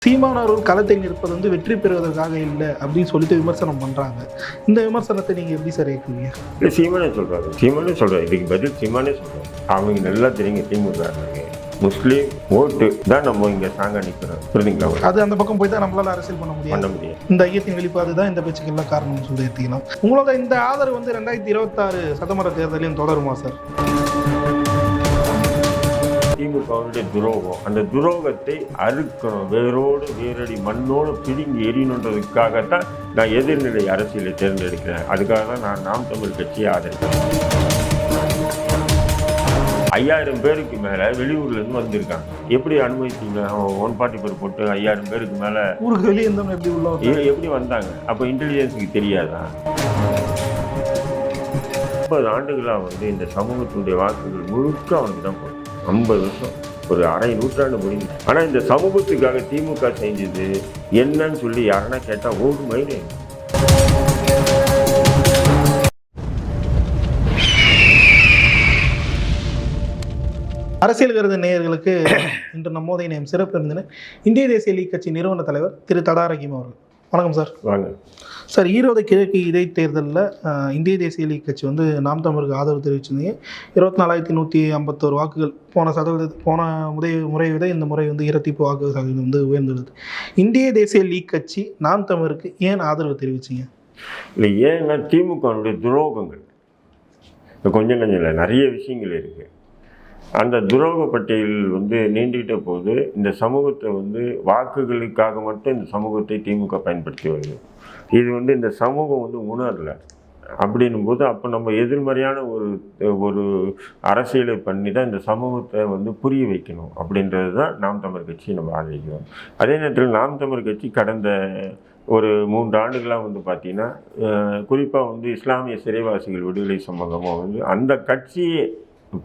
சீமான் அவர்கள் களத்தை நிற்பது வந்து வெற்றி பெறுவதற்காக இல்லை அப்படின்னு சொல்லிட்டு விமர்சனம் பண்ணுறாங்க. இந்த விமர்சனத்தை நீங்கள் எப்படி சார் ஏற்குவீங்க? இல்லை, சீமானே சொல்கிறாரு. இதுக்கு பதில் சீமானே சொல்கிறாரு. அவங்க நல்லா தெரியுங்க, திமுக முஸ்லீம் ஓட்டு தான் நம்ம இங்கே ஸ்ட்ராங்காக நிற்கிறோம். புரியுதுங்களா? அது அந்த பக்கம் போய் தான் நம்மளால அரசியல் பண்ண முடியாது. இந்த ஐயத்தின் வெளிப்பாடு தான் இந்த பேச்சுக்கெல்லாம் காரணம்னு சொல்லி எடுத்துக்கலாம். உங்களோட இந்த ஆதரவு வந்து 2026 சட்டமன்ற தேர்தலையும் தொடருமா சார்? திமுகவுடைய துரோகம், அந்த துரோகத்தை அறுக்கணும், வேரோடு வேரடி மண்ணோடு பிடுங்கி எரியணுன்றதுக்காகத்தான் நான் எதிர்நிலை அரசியலை தேர்ந்தெடுக்கிறேன். அதுக்காக தான் நான் நாம் தமிழ் கட்சியை ஆதரிக்கிறேன். 5000 பேருக்கு மேலே வெளியூர்லேருந்து வந்திருக்காங்க. எப்படி அனுமதித்தீங்க? 144 போட்டு 5000 பேருக்கு மேலே ஊருக்கு வெளியே இருந்தவங்க எப்படி உள்ள எப்படி வந்தாங்க? அப்போ இன்டெலிஜென்ஸுக்கு தெரியாதா? 50 ஆண்டுகளாக வந்து இந்த சமூகத்தினுடைய வாக்குகள் முழுக்க அவனுக்கு தான் போகும். 50 வருஷம், ஒரு அரை நூற்றாண்டு முடிஞ்சு. ஆனால் இந்த சமூகத்துக்காக திமுக செஞ்சது என்னன்னு சொல்லி யாருன்னா கேட்டால் ஒரு மைலே. அரசியல் கருத நேயர்களுக்கு இன்று நம்மோதைய நேம் சிறப்பு இருந்தனர் இந்திய தேசிய லீக் கட்சி நிறுவன தலைவர் திரு தடா ரஹீம் அவர்கள். வணக்கம் சார். வாங்க சார். ஈரோடு கிழக்கு இடைத்தேர்தலில் இந்திய தேசிய லீக் கட்சி வந்து நாம் தமிழுக்கு ஆதரவு தெரிவிச்சிருந்தீங்க. 24,151 வாக்குகள். போன முறை விட இந்த முறை வந்து இரட்டிப்பு வாக்கு சதவீதம் வந்து உயர்ந்துள்ளது. இந்திய தேசிய லீக் கட்சி நாம் தமிழுக்கு ஏன் ஆதரவு தெரிவிச்சிங்க? இல்லை, ஏன்னா திமுகனுடைய துரோகங்கள் கொஞ்சம் இல்லை, நிறைய விஷயங்கள் இருக்குது. அந்த துரோக பட்டியல் வந்து நீண்டுகிட்ட போது இந்த சமூகத்தை வந்து வாக்குகளுக்காக மட்டும் இந்த சமூகத்தை திமுக பயன்படுத்தி வருது. இது வந்து இந்த சமூகம் வந்து உணரலை. அப்படின்னும் போது அப்போ நம்ம எதிர்மறையான ஒரு அரசியலை பண்ணி தான் இந்த சமூகத்தை வந்து புரிய வைக்கணும். அப்படின்றது தான் நாம் தமிழ் கட்சி நம்ம ஆதரிக்கிறோம். அதே நேரத்தில் நாம் தமிழ் கட்சி கடந்த ஒரு 3 ஆண்டுகளாக வந்து பார்த்திங்கன்னா, குறிப்பாக வந்து இஸ்லாமிய சிறைவாசிகள் விடுதலை சம்பந்தமாக வந்து அந்த கட்சியே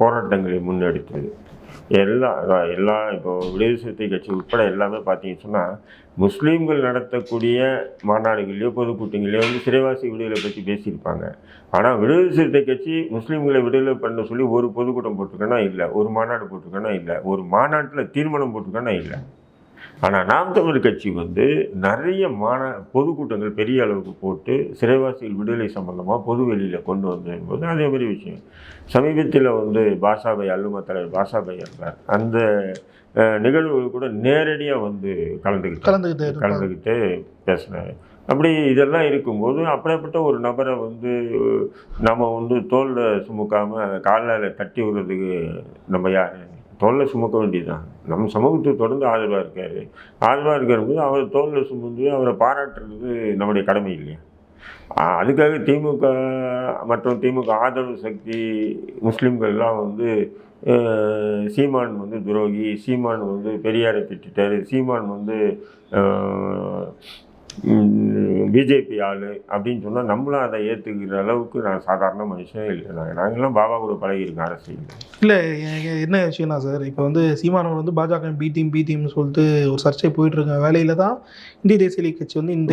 போராட்டங்களை முன்னெடுத்தது. எல்லா இப்போ விடுதலை சிறுத்தை கட்சி உட்பட எல்லாமே பார்த்தீங்கன்னு சொன்னால், முஸ்லீம்கள் நடத்தக்கூடிய மாநாடுகள்லையோ பொதுக்கூட்டங்களையோ வந்து சிறைவாசி விடுதலை பற்றி பேசியிருப்பாங்க. ஆனால் விடுதலை சிறுத்தை கட்சி முஸ்லீம்களை விடுதலை பண்ண சொல்லி ஒரு பொதுக்கூட்டம் போட்டிருக்கேன்னா இல்லை, ஒரு மாநாடு போட்டிருக்கேன்னா இல்லை, ஒரு மாநாட்டில் தீர்மானம் போட்டிருக்கேன்னா இல்லை. ஆனால் நாம் தமிழ் கட்சி வந்து நிறைய பொதுக்கூட்டங்கள் பெரிய அளவுக்கு போட்டு சிறைவாசிகள் விடுதலை சம்பந்தமாக பொது வெளியில் கொண்டு வந்தபோது அதே மாதிரி விஷயம். சமீபத்தில் வந்து பாஷாபாய் அல்லுமா தலைவர் பாஷாபாய் இருந்தார். அந்த நிகழ்வுகள் கூட நேரடியாக வந்து கலந்துக்கிட்டு பேசினார். அப்படி இதெல்லாம் இருக்கும்போது அப்படிப்பட்ட ஒரு நபரை வந்து நம்ம வந்து தோளில் சுமக்காமல் காலில் தட்டி விடுறதுக்கு நம்ம யார்? தோளில் சுமக்க வேண்டியதுதான். நம்ம சமூகத்துக்கு தொடர்ந்து ஆதரவாக இருக்கிறபோது அவர் தோளில் சுமந்து அவரை பாராட்டுறது நம்முடைய கடமை இல்லையா? அதுக்காக திமுக மற்றும் திமுக ஆதரவு சக்தி முஸ்லீம்கள்லாம் வந்து சீமான் வந்து துரோகி, சீமான் வந்து பெரியாரை திட்டார், சீமான் வந்து பிஜேபி ஆள் அப்படின்னு சொன்னால் நம்மளும் அதை ஏற்றுக்கிற அளவுக்கு நான் சாதாரண மனுஷனே இல்லை. நாங்கள்லாம் பாபா கூட பழகியிருக்கோம் அரசியல். இல்லை, என்ன விஷயம்னா சார், இப்போ வந்து சீமானவர் வந்து பாஜக பி டீம்னு சொல்லிட்டு ஒரு சர்ச்சை போயிட்டுருக்க வேலையில் தான் இந்திய தேசிய லீக் கட்சி வந்து இந்த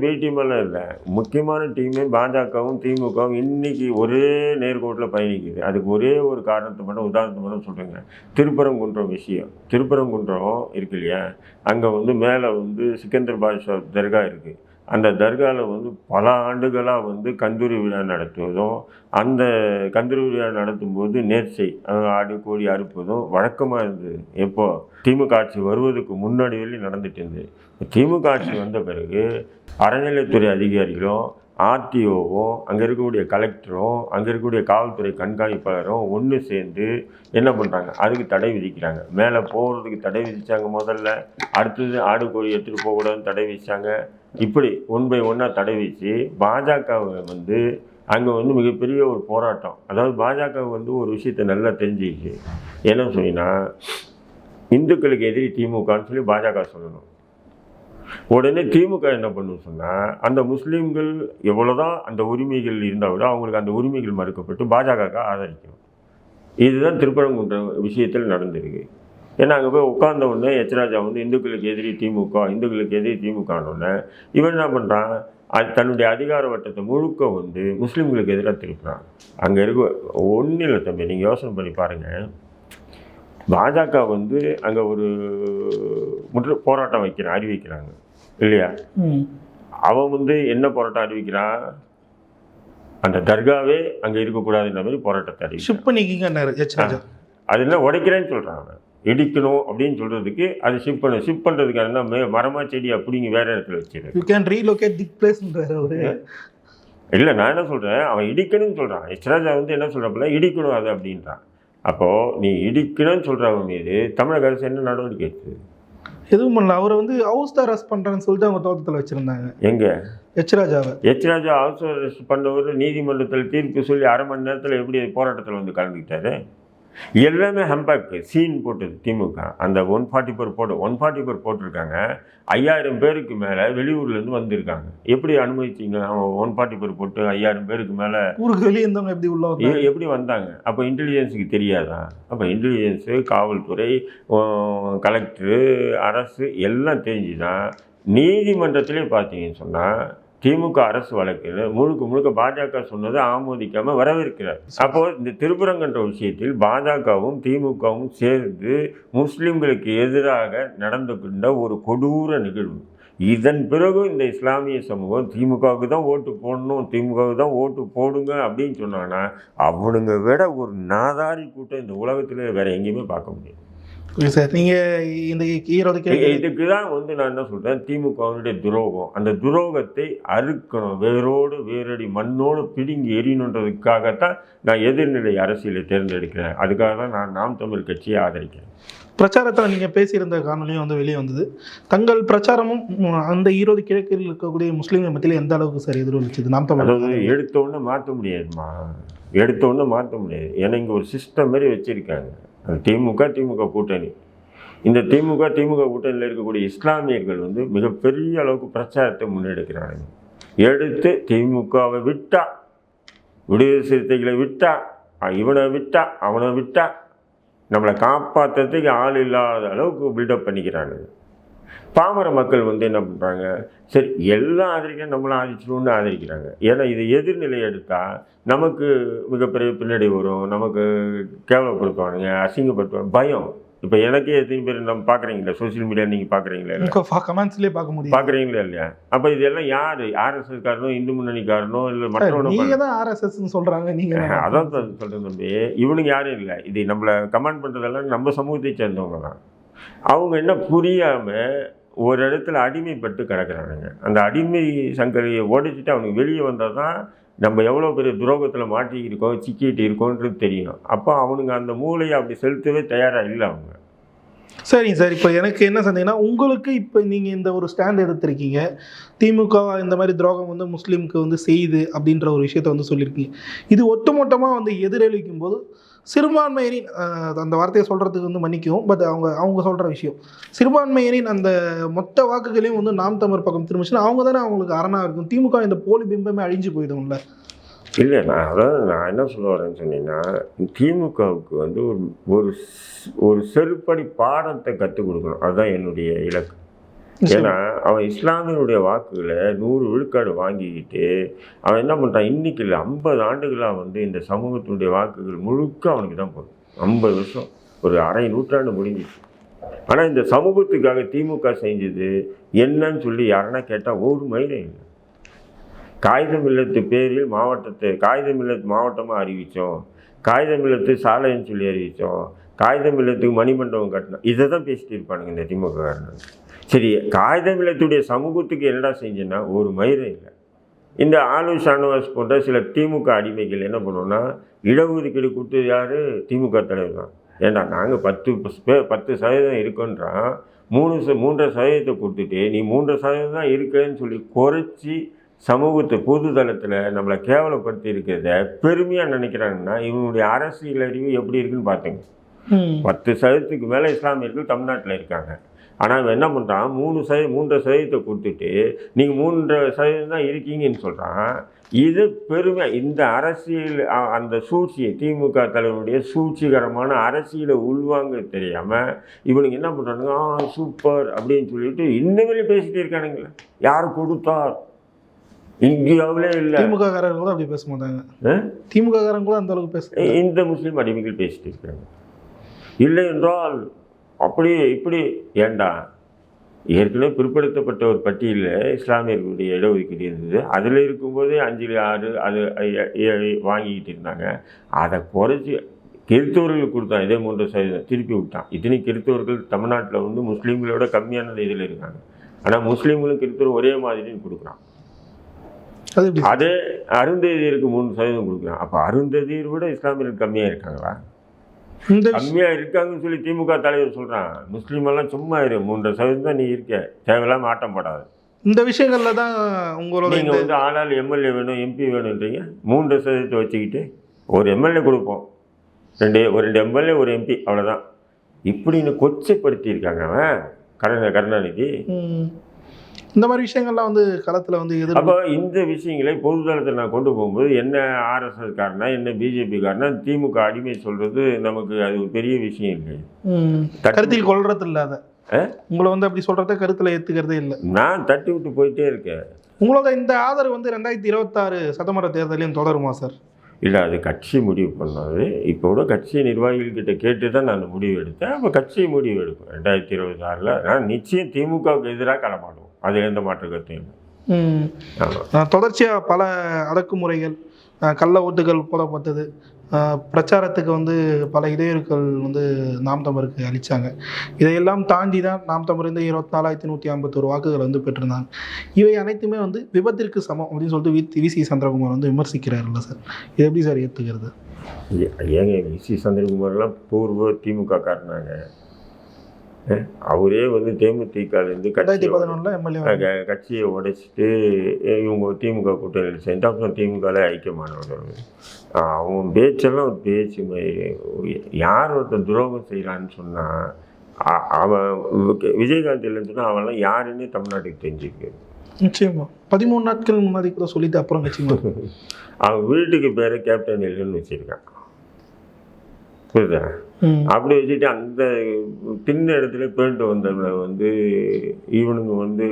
பி டீமெல்லாம் இல்லை, முக்கியமான டீமே பாஜகவும் திமுகவும் இன்றைக்கி ஒரே நேர்கோட்டில் பயணிக்குது. அதுக்கு ஒரே ஒரு உதாரணத்தை மட்டும் சொல்கிறேங்க. திருப்பரங்குன்றம் விஷயம். திருப்பரங்குன்றம் இருக்கு இல்லையா, அங்கே வந்து மேலே வந்து சிக்கந்தர் பாதுஷா தர்கா இருக்குது. அந்த தர்காவில் வந்து பல ஆண்டுகளாக வந்து கந்தூரி விழா நடத்துவதும், அந்த கந்தூரி விழா நடத்தும்போது நேர்ச்சை ஆடு கோழி அறுப்பதும் வழக்கமாக இருந்தது. எப்போ திமுக ஆட்சி வருவதற்கு முன்னாடி வரையும் நடந்துட்டு இருந்தது. திமுக ஆட்சி வந்த பிறகு அறநிலையத்துறை அதிகாரிகளும் ஆர்டிஓவும் அங்கே இருக்கக்கூடிய கலெக்டரும் அங்கே இருக்கக்கூடிய காவல்துறை கண்காணிப்பாளரும் ஒன்று சேர்ந்து என்ன பண்ணுறாங்க? அதுக்கு தடை விதிக்கிறாங்க. மேலே போகிறதுக்கு தடை விதித்தாங்க முதல்ல. அடுத்தது ஆடு கோழி எடுத்துகிட்டு போகக்கூடாதுன்னு தடை விதித்தாங்க. இப்படி 1 by 1 தடை வச்சு பாஜகவை வந்து அங்கே வந்து மிகப்பெரிய ஒரு போராட்டம். அதாவது பாஜக வந்து ஒரு விஷயத்தை நல்லா தெரிஞ்சிச்சு. என்ன சொன்னீங்கன்னா, இந்துக்களுக்கு எதிரி திமுகன்னு சொல்லி பாஜக சொல்லணும். உடனே திமுக என்ன பண்ணுன்னு சொன்னால், அந்த முஸ்லீம்கள் எவ்வளோதான் அந்த உரிமைகள் இருந்தால் விட அவங்களுக்கு அந்த உரிமைகள் மறுக்கப்பட்டு பாஜக ஆதரிக்கணும். இதுதான் திருப்பரங்குன்ற விஷயத்தில் நடந்திருக்கு. ஏன்னா அங்கே போய் உட்கார்ந்த உடனே எச்ராஜா வந்து இந்துக்களுக்கு எதிரி திமுகன்னொன்னே இவன் என்ன பண்ணுறான்? தன்னுடைய அதிகார வட்டத்தை முழுக்க வந்து முஸ்லீம்களுக்கு எதிராக திருப்புறான். அங்கே இருக்க ஒன்றும் இல்லை தம்பி, நீங்கள் யோசனை பண்ணி பாருங்கள். பாஜக வந்து அங்கே ஒரு போராட்டம் அறிவிக்கிறாங்க இல்லையா? அவன் வந்து என்ன போராட்டம் அறிவிக்கிறான்? அந்த தர்காவே அங்கே இருக்கக்கூடாதுன்ற மாதிரி போராட்டத்தை அறிவிக்கிறான். அது என்ன உடைக்கிறேன்னு சொல்கிறான். அவன் இடிக்கணும் அப்படின்னு சொல்கிறதுக்கு அது ஷிஃப்ட் பண்ணுறதுக்காக என்ன மரமா செடி அப்படிங்க வேற இடத்துல வச்சிருக்கேன். இல்லை, நான் என்ன சொல்கிறேன், அவன் இடிக்கணும்னு சொல்கிறான். எச்ராஜா வந்து என்ன சொல்கிறப்பல இடிக்கணும் அது அப்படின்றான். அப்போது நீ இடிக்கணும்னு சொல்கிறவங்க மீது தமிழக அரசு என்ன நடவடிக்கை எடுத்து? எதுவும் பண்ணல. அவரை வந்து ஹவுஸ் அரெஸ்ட் பண்ணுறேன்னு சொல்லிட்டு அவங்க தோட்டத்தில் வச்சுருந்தாங்க. எங்கே? எச்ராஜா ஹவுஸ் அரெஸ்ட் பண்ணவர் நீதிமன்றத்தில் தீர்ப்பு சொல்லி அரை மணி நேரத்தில் எப்படி போராட்டத்தில் வந்து கலந்துக்கிட்டாரு? எல்லாமே ஹம்பேக் சீன் போட்டது திமுக. அந்த 144 போட்டிருக்காங்க. 5000 பேருக்கு மேலே வெளியூர்லேருந்து வந்திருக்காங்க. எப்படி அனுமதிச்சிங்க? அவன் 144 போட்டு 5000 பேருக்கு மேலே ஊருக்கு வெளியே இருந்தவங்க எப்படி வந்தாங்க? அப்போ இன்டெலிஜென்ஸுக்கு தெரியாதா? அப்போ இன்டெலிஜென்ஸு, காவல்துறை, கலெக்டரு, அரசு எல்லாம் தெரிஞ்சுதான் நீதிமன்றத்திலே பார்த்தீங்கன்னு சொன்னால் திமுக அரசு வழக்கில் முழுக்க பாஜக சொன்னதை ஆமோதிக்காமல் வரவேற்கிறார். அப்போது இந்த திருப்பரங்கன்ற விஷயத்தில் பாஜகவும் திமுகவும் சேர்ந்து முஸ்லிம்களுக்கு எதிராக நடந்து கொண்ட ஒரு கொடூர நிகழ்வு. இதன் பிறகு இந்த இஸ்லாமிய சமூகம் திமுகவுக்கு தான் ஓட்டு போடணும், திமுகவுக்கு தான் ஓட்டு போடுங்க அப்படின்னு சொன்னாங்கன்னா அவனுங்க விட ஒரு நாதாரி கூட்டம் இந்த உலகத்தில் வேற எங்கேயுமே பார்க்க முடியாது. சார், நீங்கள் இந்த இதுக்கு தான் வந்து நான் என்ன சொல்கிறேன், திமுகவுடைய துரோகம். அந்த துரோகத்தை அறுக்கணும், வேரடி மண்ணோடு பிடுங்கி எறியணுன்றதுக்காகத்தான் நான் எதிர்நிலை அரசியலை தேர்ந்தெடுக்கிறேன். அதுக்காக தான் நான் நாம் தமிழ் கட்சியை ஆதரிக்கிறேன். பிரச்சாரத்தில் நீங்கள் பேசியிருந்த காணொலியும் வந்து வெளியே வந்தது. தங்கள் பிரச்சாரமும் அந்த ஈரோடு கிழக்கில் இருக்கக்கூடிய முஸ்லீம்கள் மத்தியில் எந்த அளவுக்கு சார் எதிரொலிச்சது? நாம் தமிழ் அதாவது எடுத்தோன்னு மாற்ற முடியாதுமா, எடுத்தோன்னு மாற்ற முடியாது. ஏன்னா இங்கே ஒரு சிஸ்டம் மாதிரி வச்சுருக்காங்க. திமுக கூட்டணி. இந்த திமுக கூட்டணியில் இருக்கக்கூடிய இஸ்லாமியர்கள் வந்து மிகப்பெரிய அளவுக்கு பிரச்சாரத்தை முன்னெடுக்கிறாங்க. எடுத்து திமுகவை விட்டா, விடுதலை சிறுத்தைகளை விட்டா, இவனை விட்டா, அவனை விட்டா நம்மளை காப்பாற்றுறதுக்கு ஆள் இல்லாத அளவுக்கு பில்டப் பண்ணிக்கிறாங்க. பாமர மக்கள் வந்து என்ன பண்ணுறாங்க, சரி எல்லாம் ஆதரிக்க நம்மளும் ஆதரிச்சிடும்னு ஆதரிக்கிறாங்க. ஏன்னா இது எதிர்நிலை எடுத்தால் நமக்கு மிகப்பெரிய பின்னாடி வரும், நமக்கு கேவலப்படுத்துவானுங்க, அசிங்கப்படுத்துவாங்க, பயம். இப்போ எனக்கே எத்தனை பேர் நம்ம பார்க்குறீங்களா, சோசியல் மீடியா நீங்கள் பார்க்குறீங்களா, கமெண்ட்ஸ்லேயே பார்க்குறீங்களா இல்லையா? அப்போ இதெல்லாம் யார்? ஆர்எஸ்எஸ் காரனோ, இந்து முன்னணி காரனோ, இல்லை மற்றவனோ ஆர்எஸ்எஸ்ன்னு சொல்கிறாங்க. நீங்கள் அதான் சொல்கிறேன் தம்பி, இவனுக்கு யாரும் இல்லை. இது நம்மளை கமெண்ட் பண்ணுறதெல்லாம் நம்ம சமூகத்தை சேர்ந்தவங்க தான். அவங்க என்ன புரியாமல் ஒரு இடத்துல அடிமைப்பட்டு கிடக்கிறானுங்க. அந்த அடிமை சங்கரியை உடைச்சிட்டு அவனுக்கு வெளியே வந்தால் தான் நம்ம எவ்வளோ பெரிய துரோகத்தில் மாட்டிக்கிருக்கோம், சிக்கிட்டு இருக்கோன்றது தெரியும். அப்போ அவனுங்க அந்த மூளையை அப்படி செலுத்தவே தயாராக இல்லை அவங்க. சரிங்க சார், இப்போ எனக்கு என்ன சந்தேகம்னா, உங்களுக்கு இப்போ நீங்கள் இந்த ஒரு ஸ்டாண்ட் எடுத்திருக்கீங்க, திமுக இந்த மாதிரி துரோகம் வந்து முஸ்லீமுக்கு வந்து செய்யுது அப்படின்ற ஒரு விஷயத்த வந்து சொல்லியிருக்கீங்க. இது ஒட்டுமொத்தமாக வந்து எதிரொலிக்கும் போது சிறுபான்மையினின் அந்த வார்த்தையை சொல்கிறதுக்கு வந்து மன்னிக்கும், பட் அவங்க சொல்கிற விஷயம் சிறுபான்மையினின் அந்த மொத்த வாக்குகளையும் வந்து நாம் தமிழ் பக்கம் திரும்பிச்சுன்னா அவங்க தானே அவங்களுக்கு அரணாக இருக்கும். திமுக இந்த போலி பிம்பமே அழிஞ்சு போயிடும்ல? இல்லை, நான் என்ன சொல்ல வரேன்னு சொன்னீங்கன்னா, திமுகவுக்கு வந்து ஒரு செருப்படி பாடத்தை கற்றுக் கொடுக்கணும். அதுதான் என்னுடைய இலக்கு. ஏன்னா அவன் இஸ்லாமியனுடைய வாக்குகளை 100 விழுக்காடு வாங்கிக்கிட்டு அவன் என்ன பண்ணுறான், இன்னைக்கு இல்லை 50 ஆண்டுகளாக வந்து இந்த சமூகத்தினுடைய வாக்குகள் முழுக்க அவனுக்கு தான் போகும். 50 வருஷம், ஒரு அரை நூற்றாண்டு முடிஞ்சிச்சு. ஆனால் இந்த சமூகத்துக்காக திமுக செஞ்சது என்னன்னு சொல்லி யாருன்னா கேட்டால் ஒரு மயிலே இல்லை. காகிதமில்லத்து பேரில் காகிதமில்லத்து மாவட்டமாக அறிவித்தோம், காகிதமில்லத்து சாலைன்னு சொல்லி அறிவித்தோம், காகிதமில்லத்துக்கு மணிமண்டபம் கட்டணும், இதை தான் பேசிட்டு இருப்பானுங்க இந்த திமுக காரணம். சரி, காகிதமில்லத்துடைய சமூகத்துக்கு என்னடா செஞ்சேன்னா ஒரு மயிரை இல்லை. இந்த ஆலு ஷானவாஸ் போன்ற சில திமுக அடிமைகள் என்ன பண்ணுவோன்னா, இடஒதுக்கீடு கொடுத்து யார்? திமுக தலைவர் தான். ஏன்னா நாங்கள் 10% இருக்கோன்றான், 3.5% கொடுத்துட்டு நீ 3% தான் இருக்குன்னு சொல்லி குறைச்சி சமூகத்தை பொது தளத்தில் நம்மளை கேவலப்படுத்தி இருக்கிறத பெருமையாக நினைக்கிறாங்கன்னா இவனுடைய அரசியல் அறிவு எப்படி இருக்குன்னு பார்த்துங்க. 10% மேலே இஸ்லாமியர்கள் தமிழ்நாட்டில் இருக்காங்க. ஆனால் அவன் என்ன பண்ணுறான், 3.5% கொடுத்துட்டு நீங்கள் 3% தான் இருக்கீங்கன்னு சொல்கிறான். இது பெருமை. இந்த அரசியல் அந்த சூழ்ச்சியை, திமுக தலைவனுடைய சூழ்ச்சிகரமான அரசியலை உள்வாங்க தெரியாமல் இவனுக்கு என்ன பண்ணுறானுங்க, சூப்பர் அப்படின்னு சொல்லிட்டு இன்னுமே பேசிகிட்டு இருக்கானுங்களே. யார் கொடுத்தார்? இந்தியாவிலே இல்லை. திமுக காரங்க கூட அப்படி பேச மாட்டாங்க. திமுக காரங்க கூட அந்த அளவுக்கு பேச இந்த முஸ்லீம் அடிமைகள் பேசிட்டு இருக்காங்க. இல்லை என்றால் அப்படி இப்படி. ஏண்டா ஏற்கனவே பிற்படுத்தப்பட்ட ஒரு பட்டியலில் இஸ்லாமியர்களுடைய இடஒதுக்கீடு இருந்தது. அதில் இருக்கும்போதே 5 6 அது வாங்கிக்கிட்டு இருந்தாங்க. அதை குறைச்சி கிறித்தவர்களுக்கு கொடுத்தான், இதே 3% திருப்பி விட்டான். இத்தனை கிறித்தவர்கள் தமிழ்நாட்டில் வந்து முஸ்லீம்களோட கம்மியான இதில் இருக்காங்க. ஆனால் முஸ்லீம்களும் கிறித்தவரும் ஒரே மாதிரி கொடுக்குறான். அதே அருந்ததியருக்கு 3% கொடுக்குறான். அப்போ அருந்ததியர் விட இஸ்லாமியர்கள் கம்மியாக இருக்காங்களா? கம்மியாக இருக்காங்கன்னு சொல்லி திமுக தலைவர் சொல்கிறான். முஸ்லீம் எல்லாம் சும்மா இரு, 3% தான் நீ இருக்க, தேவையில்லாமல் ஆட்டம் போடாது. இந்த விஷயங்கள்ல தான் உங்களோட நீங்கள் வந்து ஆளால் எம்எல்ஏ வேணும், எம்பி வேணுன்றீங்க. 3% வச்சுக்கிட்டு ஒரு எம்எல்ஏ கொடுப்போம், ஒரு 2 எம்எல்ஏ ஒரு எம்பி, அவ்வளோதான். இப்படின்னு கொச்சைப்படுத்தியிருக்காங்க அவன் கருணாநிதி. இந்த மாதிரி விஷயங்கள்லாம் வந்து களத்தில் வந்து அப்போ இந்த விஷயங்களை பொதுதளத்தில் நான் கொண்டு போகும்போது என்ன ஆர்எஸ்எஸ் காரனா, என்ன பிஜேபி காரனா, திமுக அடிமை சொல்கிறது நமக்கு அது ஒரு பெரிய விஷயம் இல்லை. கருத்தில் கொள்றது இல்லை. அதை உங்களை வந்து அப்படி சொல்கிறத கருத்தில் ஏற்றுக்கிறதே இல்லை. நான் தட்டி விட்டு போயிட்டே இருக்கேன். உங்களோட இந்த ஆதரவு வந்து 2026 சட்டமன்ற தேர்தலையும் தொடருமா சார்? இல்லை, அது கட்சி முடிவு பண்ணாது. இப்போ கூட கட்சி நிர்வாகிகள்கிட்ட கேட்டு தான் நான் முடிவு எடுத்தேன். அப்போ கட்சி முடிவு எடுக்கும் 2026. நான் நிச்சயம் திமுகவுக்கு எதிராக களமாடுவோம், அது எந்த மாற்று கருத்தையும். தொடர்ச்சியாக பல அடக்குமுறைகள், கள்ள ஓட்டுகள் போடப்பட்டது, பிரச்சாரத்துக்கு வந்து பல இடையூறுகள் வந்து நாம் தமிழருக்கு அளித்தாங்க. இதையெல்லாம் தாண்டி தான் நாம் தமிழ் இந்த 24,151 வாக்குகள் வந்து பெற்றிருந்தாங்க. இவை அனைத்துமே வந்து விபத்திற்கு சமம் அப்படின்னு சொல்லிட்டு விசி சந்திரகுமார் வந்து விமர்சிக்கிறாருல்ல சார், இது எப்படி சார் ஏற்றுக்கிறது? ஏங்க விசி சந்திரகுமார்லாம் பூர்வ திமுக காரணாங்க. அவரே வந்து தேமுதிகலேருந்து 2011 எம்எல்ஏ கட்சியை உடைச்சிட்டு இவங்க திமுக கூட்டணியில் சேர்ந்து அப்புறம் திமுகவில் ஐக்கியமானவர். அவன் பேச்செல்லாம் ஒரு பேச்சு யார் ஒருத்தர் துரோகம் செய்கிறான்னு சொன்னால் அவன் விஜயகாந்த் இல்லைன்னு சொன்னால் அவன்லாம் யாருன்னு தமிழ்நாட்டுக்கு தெரிஞ்சுக்கு. நிச்சயமா 13 நாட்கள் முன்னாடி கூட சொல்லிட்டு அப்புறம் கட்சி அவன் வீட்டுக்கு பேரை கேப்டன் இல்லைன்னு வச்சுருக்கான், புரியுதா? அப்படி வச்சுட்டு அந்த தின்ன இடத்துல பேண்ட் வந்தவனை வந்து இவனுங்க வந்து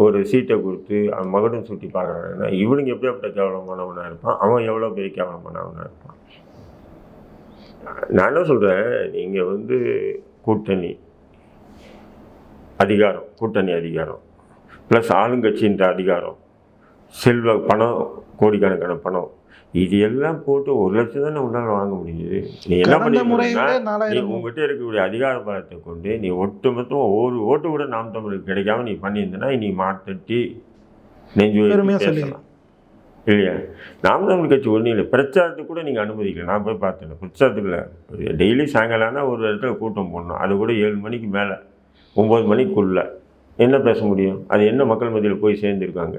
ஒரு சீட்டை கொடுத்து அவன் மகனும் சுட்டி பார்க்குறாங்கன்னா இவனுங்க எப்படியாப்பட்ட கேவலமானவனாக இருப்பான், அவன் எவ்வளோ பெரிய கேவலமானவனாக இருப்பான். நான் என்ன சொல்கிறேன், நீங்கள் வந்து கூட்டணி அதிகாரம் ப்ளஸ் ஆளுங்கட்சின்ற அதிகாரம், செல்வ பணம், கோடிக்கணக்கான பணம், இது எல்லாம் போட்டு 1 லட்சம் தானே உன்னால் வாங்க முடியுது. நீ என்ன பண்ணிருக்கா, நீ உங்ககிட்ட இருக்கக்கூடிய அதிகார பலத்தை கொண்டு நீ ஒட்டுமொத்தம் ஒரு ஓட்டு கூட நாம் தமிழுக்கு கிடைக்காம நீ பண்ணியிருந்தனா நீ மாத்தட்டி நெஞ்சு பேசலாம் இல்லையா? நாம் தமிழ் கட்சி ஒன்றும் இல்லை, பிரச்சாரத்துக்கு கூட நீங்கள் அனுமதிக்கல. நான் போய் பார்த்தேன், பிரச்சாரத்துக்குள்ள டெய்லி சாயங்காலம்னா ஒரு இடத்துல கூட்டம் போடணும், அது கூட 7 மணிக்கு மேலே 9 மணிக்குள்ள என்ன பேச முடியும்? அது என்ன மக்கள் மத்தியில் போய் சேர்ந்துருக்காங்க?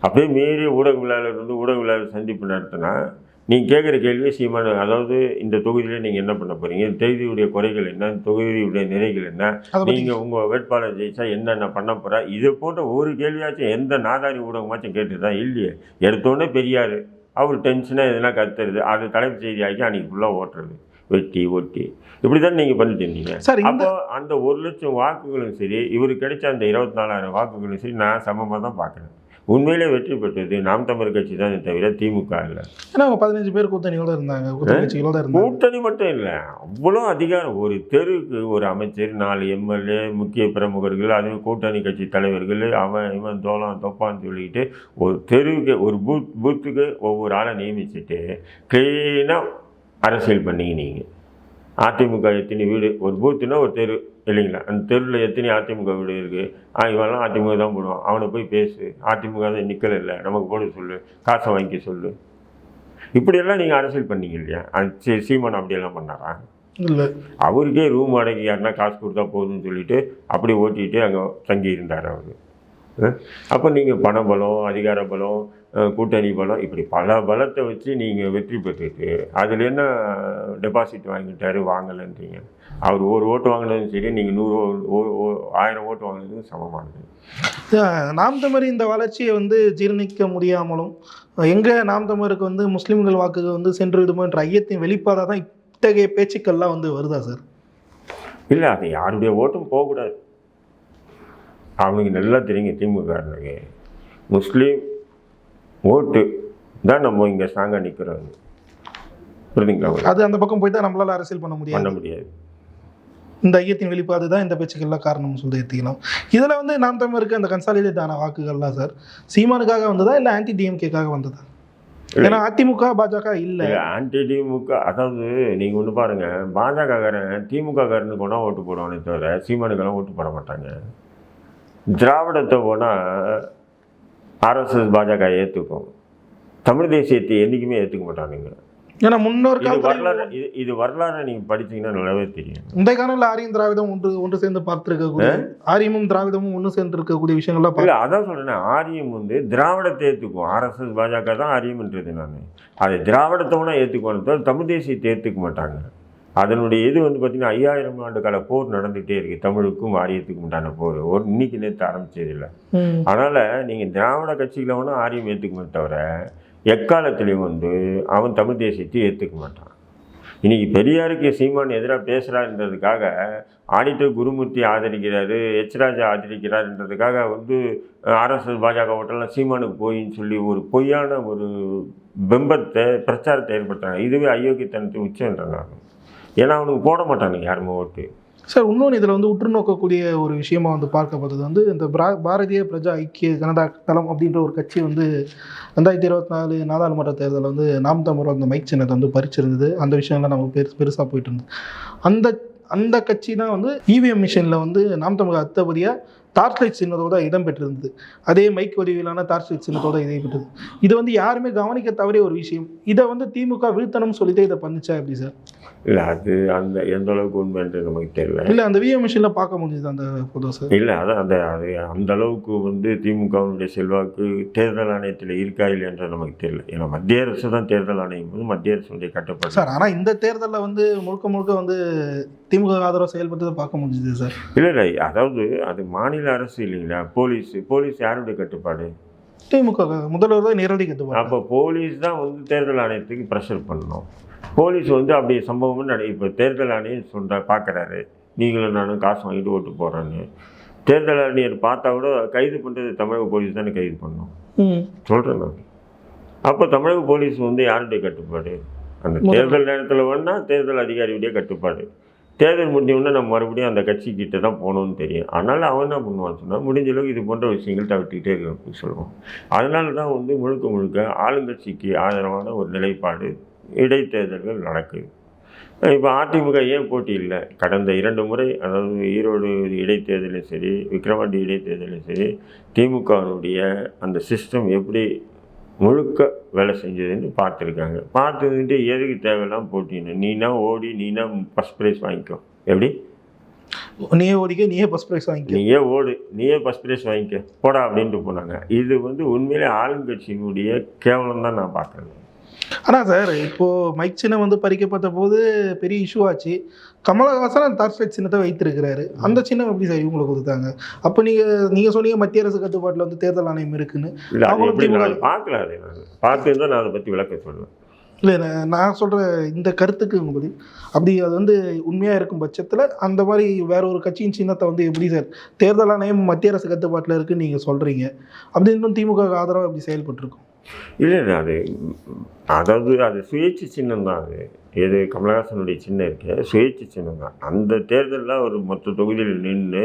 அப்படியே மீறி ஊடகவியலாளர் சந்திப்பு நடத்தினா நீங்கள் கேட்குற கேள்வியை சீமான, அதாவது இந்த தொகுதியில் நீங்கள் என்ன பண்ண போகிறீங்க, தொகுதியுடைய குறைகள் என்ன, தொகுதியுடைய நிறைகள் என்ன, நீங்கள் உங்கள் வேட்பாளர் ஜெயிச்சா என்னென்ன பண்ண போகிறா, இதை போன்ற ஒரு கேள்வியாச்சும் எந்த நாதாரி ஊடகமாச்சும் கேட்டுதான் இல்லையே. எடுத்தோடனே பெரியார் அவர் டென்ஷனாக எதுனா கத்துறது, அது தலைப்பு செய்தி ஆக்கி அன்றைக்கி ஃபுல்லாக ஓட்டுறது, வெட்டி ஒட்டி இப்படி தான் நீங்கள் பண்ணிட்டு இருந்தீங்க. அப்போ அந்த 1 லட்சம் வாக்குகளும் சரி, இவருக்கு கிடைச்ச அந்த 24,000 வாக்குகளும் சரி, நான் சமமாக தான் பார்க்குறேன். உண்மையிலே வெற்றி பெற்றது நாம் தமிழ் கட்சி தான் தவிர திமுக இல்லை. ஏன்னா 15 பேர் கூட்டணியோட இருந்தாங்க, கூட்டணி மட்டும் இல்லை, அவ்வளோ அதிகாரம். ஒரு தெருவுக்கு ஒரு அமைச்சர், 4 எம்எல்ஏ, முக்கிய பிரமுகர்கள், அதுவும் கூட்டணி கட்சி தலைவர்கள், இவன் தோலம் தொப்பான்னு சொல்லிக்கிட்டு ஒரு தெருவுக்கு ஒரு பூத்துக்கு ஒவ்வொரு ஆளை நியமிச்சுட்டு க்ளீனாக அரசியல் பண்ணிங்க. நீங்கள் அதிமுக எத்தனை வீடு, ஒரு பூத்துனா ஒரு தெரு இல்லைங்களா, அந்த தெருவில் எத்தனை அதிமுக வீடு இருக்குது, இவெல்லாம் அதிமுக தான் போடுவான், அவனை போய் பேசு, அதிமுக தான் நிற்கல இல்லை, நமக்கு போட சொல்லு, காசை வாங்கி சொல்லு, இப்படியெல்லாம் நீங்கள் அரசியல் பண்ணீங்க இல்லையா? சீமான் அப்படியெல்லாம் பண்ணாரா? இல்லை, அவருக்கே ரூம் வாடகை யாருன்னா காசு கொடுத்தா போதும்னு சொல்லிட்டு அப்படி ஓட்டிகிட்டு அங்கே தங்கி இருந்தார் அவர். அப்போ நீங்கள் பணபலம், அதிகார பலம், கூட்டணி பலம், இப்படி பல பலத்தை வச்சு நீங்கள் வெற்றி பெற்றுட்டு அதில் என்ன டெபாசிட் வாங்கிட்டாரு வாங்கலைன்றீங்க. அவர் ஒரு ஓட்டு வாங்கினதும் சரி, நீங்கள் 1000 ஓட்டு வாங்கினதும் சமமானது. நாம் தமிழ் இந்த வளர்ச்சியை வந்து ஜீர்ணிக்க முடியாமலும் எங்கே நாம் தமிழருக்கு வந்து முஸ்லீம்கள் வாக்குகள் வந்து சென்று விடுமோன்ற ஐயத்தின் வெளிப்பாடாக தான் இத்தகைய பேச்சுக்கள்லாம் வந்து வருதா சார்? இல்லை, அது யாருடைய ஓட்டும் போகக்கூடாது. அவனுக்கு நல்லா தெரியுங்க, திமுகனுக்கு முஸ்லீம் ஓட்டு தான் நம்ம இங்கே ஸ்ட்ராங்காக நிற்கிறோம், புரியுதுங்களா? அது அந்த பக்கம் போய் தான் நம்மளால் அரசியல் பண்ண முடியாது. இந்த ஐயத்தின் வெளிப்பாடு தான் இந்த பேச்சுக்கள்லாம் காரணம்னு சொல்லி எடுத்துக்கலாம். இதில் வந்து நாம் தமிழருக்கு அந்த கன்சாலிடேட் ஆன வாக்குகள்லாம் சார் சீமானுக்காக வந்ததா இல்லை ஆன்டி டிஎம்கேக்காக வந்ததா? ஏன்னா அதிமுக பாஜக இல்லை. ஆன்டி திமுக, அதாவது நீங்கள் ஒன்று பாருங்கள், பாஜகக்காரன் திமுககாரனுக்கு போனால் ஓட்டு போடுவானே தவிர சீமானுக்கெல்லாம் ஓட்டு போட மாட்டாங்க. திராவிடத்தை போனால் ஆர்எஸ்எஸ் பாஜக ஏற்றுக்கும், தமிழ் தேசியத்தை என்றைக்குமே ஏற்றுக்க மாட்டானுங்க. ஏன்னா முன்னோர் இது வரலாறு நீங்கள் படிச்சீங்கன்னா நல்லாவே தெரியும். இந்த காலத்தில் ஆரியம் திராவிடம் ஒன்று சேர்ந்து பார்த்துருக்கக்கூடிய ஆரியமும் திராவிடமும் ஒன்று சேர்ந்து இருக்கக்கூடிய விஷயங்கள்லாம் இல்லை, அதான் சொல்றேன். ஆரியம் வந்து திராவிடத்தை ஏற்றுக்கும், ஆர்எஸ்எஸ் பாஜக தான் ஆரியம்ன்றது. நான் அதை திராவிடத்தோட ஏற்றுக்குவோம், தமிழ் தேசியத்தை ஏற்றுக்க மாட்டாங்க. அதனுடைய இது வந்து பார்த்தீங்கன்னா 5000 ஆண்டு கால போர் நடந்துகிட்டே இருக்குது, தமிழுக்கும் ஆரியத்துக்கும் உண்டான போர். இன்னைக்கு நேற்று ஆரம்பிச்சது இல்லை. அதனால் நீங்கள் திராவிட கட்சிகளை வேணால் ஆரியம் ஏற்றுக்குமே தவிர எக்காலத்திலையும் வந்து அவன் தமிழ் தேசியத்தை ஏற்றுக்க மாட்டான். இன்றைக்கி பெரியாருக்கு சீமான் எதிராக பேசுகிறாருன்றதுக்காக ஆடிட்டர் குருமூர்த்தி ஆதரிக்கிறாரு, ராஜா ஆதரிக்கிறாருன்றதுக்காக வந்து ஆர்எஸ்எஸ் பாஜக ஓட்டெல்லாம் சீமானுக்கு போயின்னு சொல்லி ஒரு பொய்யான ஒரு பிம்பத்தை பிரச்சாரத்தை ஏற்படுத்துறாங்க. இதுவே அயோக்கியத்தனத்தை உச்சன்றாங்க. ஏன்னா அவனுக்கு போட மாட்டானுங்க யாருமே ஓட்டு. சார் இன்னொன்று இதில் வந்து உற்று நோக்கக்கூடிய ஒரு விஷயமா வந்து பார்க்கப்பட்டது வந்து இந்த பாரதிய பிரஜா ஐக்கிய ஜனதா தளம் அப்படின்ற ஒரு கட்சி வந்து 2024 நாடாளுமன்ற தேர்தலில் வந்து நாம் தமிழ் அந்த மைக் சின்னத்தை வந்து பறிச்சிருந்தது. அந்த விஷயம்லாம் நமக்கு பெருசாக போயிட்டு இருந்தது. அந்த கட்சி தான் வந்து இவிஎம் மிஷினில் வந்து நாம் தமிழ் அத்தபடியாக டார்ச் லைட் சின்னத்தோட இடம்பெற்றிருந்தது. அதே மைக் வடிவிலான டார்ச் லைட் சின்னத்தோட இடம்பெற்றது. இது வந்து யாருமே கவனிக்க தவறிய ஒரு விஷயம். இதை வந்து திமுக வீழ்த்தணும்னு சொல்லிட்டு இதை பண்ணிச்சா எப்படி சார்? இல்லை, அது அந்த எந்த அளவுக்கு உண்மைன்றது நமக்கு தெரியல. இல்லை, அந்த விஎம் மிஷினில் பார்க்க முடியுது அந்த ஃபோட்டோ சார். இல்லை, அதான் அது அந்த அளவுக்கு வந்து திமுகவுடைய செல்வாக்கு தேர்தல் ஆணையத்தில் இருக்கா இல்லைன்றது நமக்கு தெரியல. ஏன்னா மத்திய அரசு தான் தேர்தல் ஆணையம் போது மத்திய அரசுடைய கட்டுப்பாடு சார். ஆனால் இந்த தேர்தலில் வந்து முழுக்க வந்து திமுக ஆதரவு செயல்பட்டதை பார்க்க முடிஞ்சுது சார். இல்லை, அதாவது அது மாநில அரசு இல்லைங்களா. போலீஸ் யாருடைய கட்டுப்பாடு? திமுக முதல்வர் தான் நேரடி கட்டுப்பாடு. அப்போ போலீஸ் தான் வந்து தேர்தல் ஆணையத்துக்கு ப்ரெஷர் பண்ணணும். போலீஸ் வந்து அப்படி சம்பவம் இப்போ தேர்தல் ஆணையம் பார்க்குறாரு, நீங்களும் நானும் காசு வாங்கிட்டு ஓட்டு போகிறேன்னு. தேர்தல் ஆணையர் பார்த்தா கூட கைது பண்ணுறது தமிழக போலீஸ் தானே கைது பண்ணணும் சொல்கிறேன் நான். அப்போ தமிழக போலீஸ் வந்து யாருடைய கட்டுப்பாடு? அந்த தேர்தல் நேரத்தில் வேணால் தேர்தல் அதிகாரியுடைய கட்டுப்பாடு. தேர்தல் முடிஞ்சவுடனே நம்ம மறுபடியும் அந்த கட்சிக்கிட்ட தான் போகணும்னு தெரியும். அதனால் அவன் என்ன பண்ணுவான்னு சொன்னால் முடிஞ்ச அளவுக்கு இது போன்ற விஷயங்கள் தவிர்த்துக்கிட்டே இருக்க சொல்லுவோம். அதனால தான் வந்து முழுக்க ஆளுங்கட்சிக்கு ஆதரவான ஒரு நிலைப்பாடு இடைத்தேர்தல்கள் நடக்குது. இப்போ அதிமுக ஏன் போட்டி இல்லை? கடந்த 2 முறை, அதாவது ஈரோடு இடைத்தேர்தலும் சரி, விக்கிரவாண்டி இடைத்தேர்தலும் சரி, திமுகவுடைய அந்த சிஸ்டம் எப்படி முழுக்க வேலை செஞ்சதுன்னு பார்த்துருக்காங்க. பார்த்துக்கிட்டு எதுக்கு தேவையெல்லாம் போட்டின்னு, நீனா ஓடி நீனா ஃபஸ்ட் ப்ரைஸ் வாங்கிக்கோ. எப்படி? நீயே ஓடிக்க, நீயே ஃபஸ்ட் ப்ரைஸ் வாங்கிக்க, நீயே ஓடு, நீயே ஃபஸ்ட் ப்ரைஸ் வாங்கிக்க போடா அப்படின்ட்டு போனாங்க. இது வந்து உண்மையிலே ஆளுங்கட்சியினுடைய கேவலம் தான் நான் பார்க்குறேன். ஆனால் சார் இப்போது மைக் சின்னம் வந்து பறிக்கப்பட்ட போது பெரிய இஷ்யூ ஆச்சு. கமலஹாசன் அந்த டார்ச் லைட் சின்னத்தை வைத்திருக்கிறாரு. அந்த சின்னம் எப்படி சார் இவங்களுக்கு கொடுத்தாங்க? அப்போ நீங்கள் சொன்னீங்க மத்திய அரசு கட்டுப்பாட்டில் வந்து தேர்தல் ஆணையம் இருக்குன்னு. இல்லை, எப்படி நான் பார்க்கல, அதை நான் பார்த்து நான் அதை பற்றி விளக்க சொல்லுவேன். இல்லை, நான் சொல்கிற இந்த கருத்துக்கு பதில் அப்படி அது வந்து உண்மையாக இருக்கும் பட்சத்தில் அந்த மாதிரி வேற ஒரு கட்சியின் சின்னத்தை வந்து எப்படி சார் தேர்தல் ஆணையம் மத்திய அரசு கட்டுப்பாட்டில் இருக்குன்னு நீங்கள் சொல்கிறீங்க? அப்படி இன்னும் திமுக ஆதரவாக எப்படி செயல்பட்டுருக்கும்? இல்லை, அதாவது அது சுயேட்சை சின்னம் தான். அது எது கமலஹாசனுடைய சின்னம் இருக்கு, சுயேட்சை சின்னம் தான். அந்த தேர்தலில் ஒரு மொத்த தொகுதியில் நின்று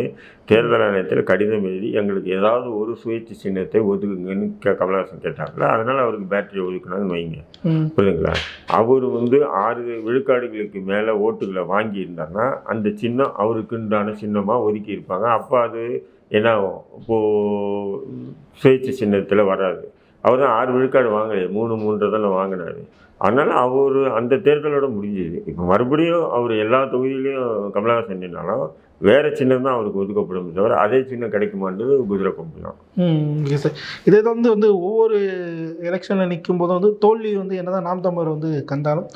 தேர்தல் ஆணையத்தில் கடிதம் எழுதி எங்களுக்கு ஏதாவது ஒரு சுயேட்சை சின்னத்தை ஒதுக்குங்கன்னு கமலஹாசன் கேட்டாங்களா. அதனால் அவருக்கு பேட்டரி ஒதுக்குனாங்கன்னு வைங்க, புரியுதுங்களா? அவர் வந்து 6 விழுக்காடுகளுக்கு மேலே ஓட்டுகளை வாங்கியிருந்தாருன்னா அந்த சின்னம் அவருக்குண்டான சின்னமாக ஒதுக்கி இருப்பாங்க. அப்போ அது என்ன ஆகும்? இப்போது சுயேட்சை சின்னத்தில் வராது. அவர் தான் 6 விழுக்காடு வாங்கலையே, 3 தானே வாங்கினார். அதனால் அவர் அந்த தேர்தலோட முடிஞ்சுது. இப்போ மறுபடியும் அவர் எல்லா தொகுதியிலையும் கமலஹாசன் நின்னாலும் வேறு சின்னம் தான் அவருக்கு ஒதுக்கப்படும் தவிர அதே சின்னம் கிடைக்குமான்றது குதிரை கொம்பு தான். சார், இதே வந்து ஒவ்வொரு எலெக்ஷனில் நிற்கும் போதும் வந்து தோல்வி வந்து என்னதான் நாம் தமிழர் வந்து கண்டாலும்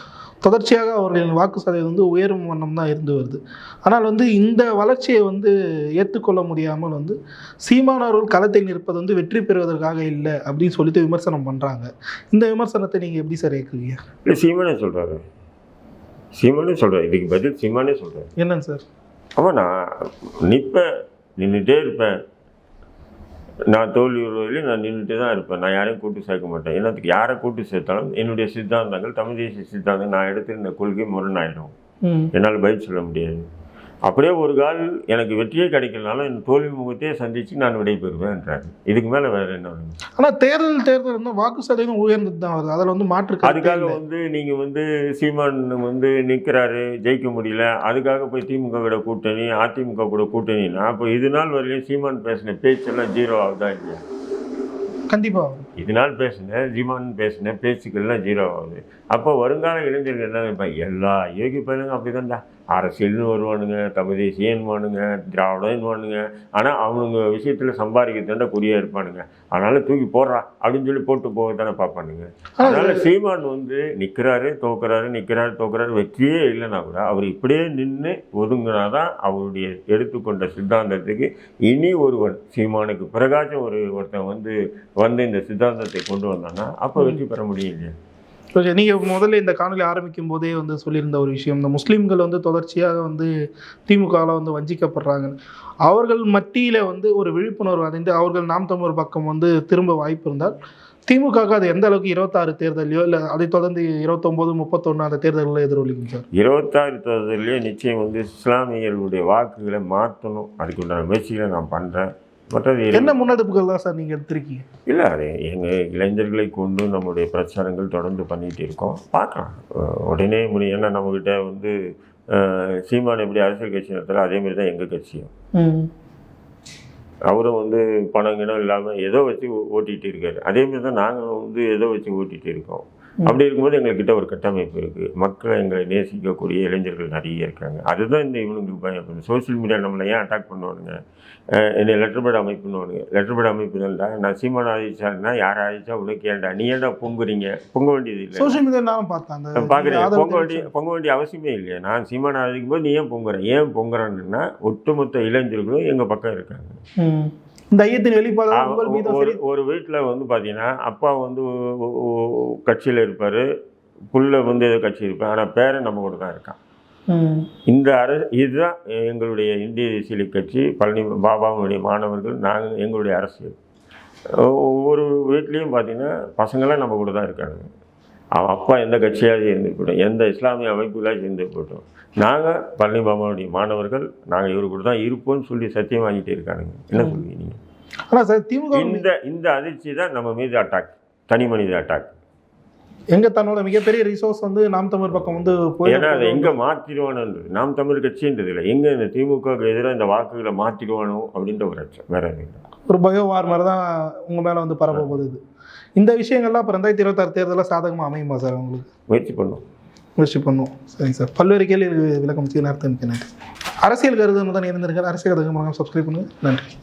தொடர்ச்சியாக அவர்களின் வாக்கு சதவீதம் வந்து உயரும் வண்ணம் தான் இருந்து வருது. ஆனால் வந்து இந்த வளர்ச்சியை வந்து ஏற்றுக்கொள்ள முடியாமல் வந்து சீமானவர்கள் களத்தில் நிற்பது வந்து வெற்றி பெறுவதற்காக இல்லை அப்படின்னு சொல்லிட்டு விமர்சனம் பண்ணுறாங்க. இந்த விமர்சனத்தை நீங்கள் எப்படி சார் ஏற்குவீங்க? இல்லை, சீமானே சொல்கிறாரு, இதுக்கு பதில் சீமானே சொல்கிறாரு. என்னன்னு சார்? ஆமாம், நான் நின்றுட்டே இருப்பேன், நான் தோல்வி உருவதில் நான் நின்றுட்டு தான் இருப்பேன், நான் யாரையும் கூட்டு சேர்க்க மாட்டேன். என்னத்துக்கு யாரை கூட்டு சேர்த்தாலும் என்னுடைய சித்தாந்தங்கள் தமிழ் தேசிய சித்தாந்தங்கள் நான் எடுத்திருந்த கொள்கை முரணாயிடும், என்னால் பதில் சொல்ல முடியாது. அப்படியே ஒரு கால் எனக்கு வெற்றியே கிடைக்கலனாலும் என் தோல்வி முகத்தையே சந்தித்து நான் விடைபெறுவேன்றாரு. இதுக்கு மேலே வேறு என்ன வேணும்? ஆனால் தேர்தல் வந்து வாக்கு சதவீதம் உயர்ந்தது தான் வருது, அதில் வந்து மாற்று அதுக்காக வந்து நீங்கள் வந்து சீமான் வந்து நிற்கிறாரு, ஜெயிக்க முடியல, அதுக்காக போய் திமுக கூட கூட்டணி, அதிமுக கூட கூட்டணினா அப்போ இது நாள் வரையிலும் சீமான் பேசின பேச்செல்லாம் ஜீரோ ஆகுதா இல்லையா? கண்டிப்பாக இது நாள் பேசினேன், சீமான் பேசின பேச்சுக்கள்லாம் ஜீரோ ஆகுது. அப்போ வருங்கால இளைஞர்கள் என்ன நினைப்பாங்க, எல்லா யோகி பையனுங்க அப்படி தான்டா, அரசியல்னு வருவானுங்க, தமிழ் தேசியன்வானுங்க, திராவிடன்வானுங்க, ஆனால் அவனுங்க விஷயத்தில் சம்பாதிக்கிறதாண்ட குறியாக இருப்பானுங்க, அதனால் தூக்கி போடுறா அப்படின்னு சொல்லி போட்டு போக தானே பார்ப்பானுங்க. அதனால் சீமான் வந்து நிற்கிறாரு தோக்குறாரு, வெற்றியே இல்லைன்னா கூட அவர் இப்படியே நின்று ஒதுங்கினா தான் அவருடைய எடுத்துக்கொண்ட சித்தாந்தத்துக்கு இனி ஒருவன் சீமானுக்கு பிரகாசம் ஒருத்தன் வந்து இந்த சித்தாந்தத்தை கொண்டு வந்தான்னா அப்போ வெற்றி பெற முடியும் இல்லையா? நீங்கள் முதல்ல இந்த காணொலி ஆரம்பிக்கும் போதே வந்து சொல்லியிருந்த ஒரு விஷயம், இந்த முஸ்லீம்கள் வந்து தொடர்ச்சியாக வந்து திமுகவில் வந்து வஞ்சிக்கப்படுறாங்க, அவர்கள் மத்தியில் வந்து ஒரு விழிப்புணர்வு அடைந்து அவர்கள் நாம் தமிழர் பக்கம் வந்து திரும்ப வாய்ப்பு இருந்தால் திமுகவுக்கு அது எந்த அளவுக்கு 26 தேர்தலையோ இல்லை அதை தொடர்ந்து 29, 31 அந்த தேர்தலில் எதிரொலிக்கும் சார்? 26 தேர்தலையே நிச்சயம் வந்து இஸ்லாமியர்களுடைய வாக்குகளை மாற்றணும், அதுக்குண்டான முயற்சிகளை நான் பண்ணுறேன். மற்றது என்ன முன்னெடுப்புகள் தான் சார் நீங்கள் எடுத்திருக்கீங்க? இல்லை, அது எங்கள் இளைஞர்களை கொண்டு நம்முடைய பிரச்சாரங்கள் தொடர்ந்து பண்ணிகிட்டு இருக்கோம், பார்க்கலாம் உடனே முடியும். ஏன்னா நம்மக்கிட்ட வந்து சீமான் எப்படி அரசியல் கட்சி நடத்தல அதேமாரி தான் எங்கள் கட்சியும். அவரும் வந்து பணம் கிணம் இல்லாமல் ஏதோ வச்சு ஓட்டிகிட்டு இருக்காரு, அதேமாரி தான் நாங்களும் வந்து ஏதோ வச்சு ஓட்டிகிட்டு இருக்கோம். அப்படி இருக்கும்போது எங்கள்கிட்ட ஒரு கட்டமைப்பு இருக்குது, மக்களை எங்களை நேசிக்கக்கூடிய இளைஞர்கள் நிறைய இருக்காங்க. அதுதான் இந்த இவனுங்களுக்கு பயம். சோசியல் மீடியா நம்மளை ஏன் அட்டாக் பண்ணுவானுங்க, என்னை லெட்டர் பேட் அமைப்புன்னுவானுங்க. லெட்டர் பேட் அமைப்பு தான்டா, நான் சீமான் ஆதிச்சாருன்னா யார் ஆதிச்சா உனக்கு ஏன்டா, நீ ஏன்டா பொங்குறீங்க? பொங்க வேண்டியது இல்லை. சோசியல் மீடியா நானும் பார்த்தேன், பார்க்குறேன். பொங்க வேண்டிய அவசியமே இல்லையா? நான் சீமான் ஆதிக்கும் போது நீ ஏன் பொங்குறேன்? ஏன் பொங்குறான்னா ஒட்டுமொத்த இளைஞர்களும் எங்கள் பக்கம் இருக்காங்க. இந்த ஐயத்தின் வெளிப்பாடு ஒரு வீட்டில் வந்து பார்த்தீங்கன்னா அப்பா வந்து கட்சியில் இருப்பார், புள்ள வந்து ஏதோ கட்சி இருப்பார், ஆனால் பேரன் நம்ம கூட தான் இருக்கான். இந்த இதுதான் எங்களுடைய இந்திய தேசிய கட்சி, பழனி பாபாவுடைய மாணவர்கள், நாங்கள் எங்களுடைய அரசியல். ஒவ்வொரு வீட்லேயும் பார்த்தீங்கன்னா பசங்களாம் நம்ம கூட தான் இருக்காங்க. அவன் அப்பா எந்த கட்சியாக இருந்து போட்டோம், எந்த இஸ்லாமிய அமைப்புகளாக இருந்து போட்டோம், நாங்கள் பழனி பாபாவுடைய மாணவர்கள், நாங்கள் இவரு கூட தான் இருப்போம்னு சொல்லி சத்தியம் வாங்கிட்டு இருக்கானுங்க. என்ன சொல்லுவீங்க நீங்கள்? ஆனால் சார் திமுக இந்த அதிர்ச்சி தான் நம்ம மீது அட்டாக், தனி மனித அட்டாக். எங்கே தன்னோட மிகப்பெரிய ரிசோர்ஸ் வந்து நாம் தமிழ் பக்கம் வந்து ஏன்னா அதை எங்கே மாற்றிடுவானுன்றது நாம் தமிழ் கட்சின்றது இல்லை, எங்கே இந்த திமுகவுக்கு எதிராக இந்த வாக்குகளை மாற்றிடுவானோ அப்படின்ற ஒரு அச்சம், வேற ஒரு பயோவார் மாதிரி தான் உங்கள் மேலே வந்து பரப்ப போகுது. இந்த விஷயங்கள்லாம் இப்போ 2026 தேர்தலில் சாதகமாக அமையுமா சார் உங்களுக்கு? முயற்சி பண்ணுவோம். சரிங்க சார், பல்வேறு கேள்வி விளக்கம் செய்ய நேரத்தை நன்றி. அரசியல் கருதுன்னு தான் இருந்திருக்காரு. அரசியல் கருது சப்ஸ்கிரைப் பண்ணுங்கள். நன்றி.